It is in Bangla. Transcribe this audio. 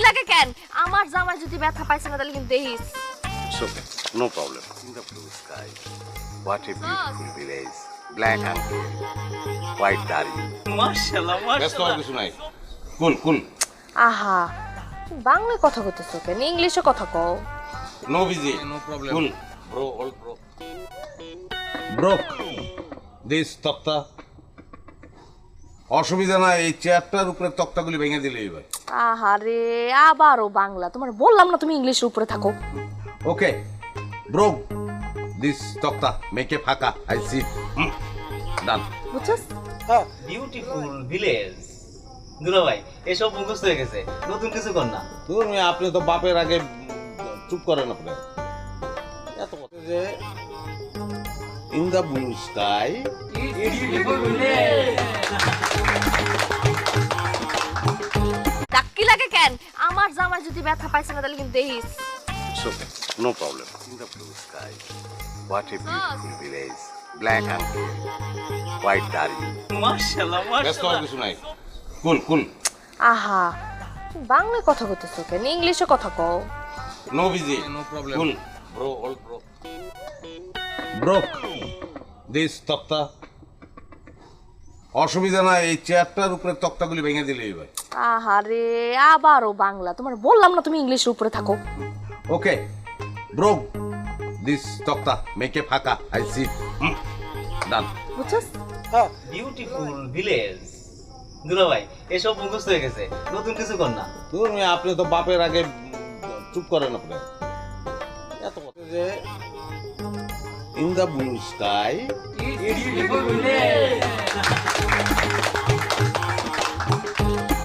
লাগে কেন? আমার জামাই যদি ব্যথা পাইছে না তাহলে কিন্তু দেখিস। It's okay. No problem. In the blue sky. What a beautiful village. Black uncle. White darling. মাশাআল্লাহ ব্যস্ত হওয়ার কিছু নাই। কুল কুল। আহা, তুমি বাংলায় কথা কইতেছো কেন? ইংলিশে কথা কও। No busy. No problem. Cool. Bro, all bro. Broke. This তক্তা। অসুবিধা নাই, এই চেয়ারটার উপরে তক্তাগুলি ভেঙে দিলেই ভাই। আহারে, আবারও বাংলা। তোমার বললাম না তুমি ইংলিশের উপরে থাকো। ওকে ব্রো দিস তক্তা মেকে ফাঁকা আই সি ডান। বুঝছস? Beautiful village. দুলা ভাই এসব মুখস্থ হয়ে গেছে, নতুন কিছু কর না। তুমি আপনি তো বাপের আগে চুপ করেন আপনি। এত কথা যে ইন দ্য ব্লু স্কাই ডাক্কি লাগে কেন? আমার জামাই যদি ব্যথা পাইছে না তাহলে কিন্তু দেখিস। It's okay. No problem. In the blue sky. What a beautiful village. Black uncle. White darling. মাশাআল্লাহ ব্যস্ত হওয়ার কিছু নাই। কুল কুল। আহা, তুমি বাংলায় কথা কইতেছো কেন? ইংলিশে কথা কও। No busy. No problem. Cool. Bro, all bro. Broke. This তক্তা। অসুবিধা নাই, এই চেয়ারটার উপরে তক্তাগুলি ভেঙে দিলেই ভাই। আহারে, আবারও বাংলা। তোমার বললাম না তুমি ইংলিশের উপরে থাকো। ওকে ব্রো দিস তক্তা মেকে ফাঁকা আই সি ডান। বুঝছস? Beautiful village. দুলা ভাই এসব মুখস্থ হয়ে গেছে, নতুন কিছু কর না। তুমি আপনি তো বাপের আগে চুপ করেন আপনি। এত কথা যে ইন দ্য ব্লু স্কাই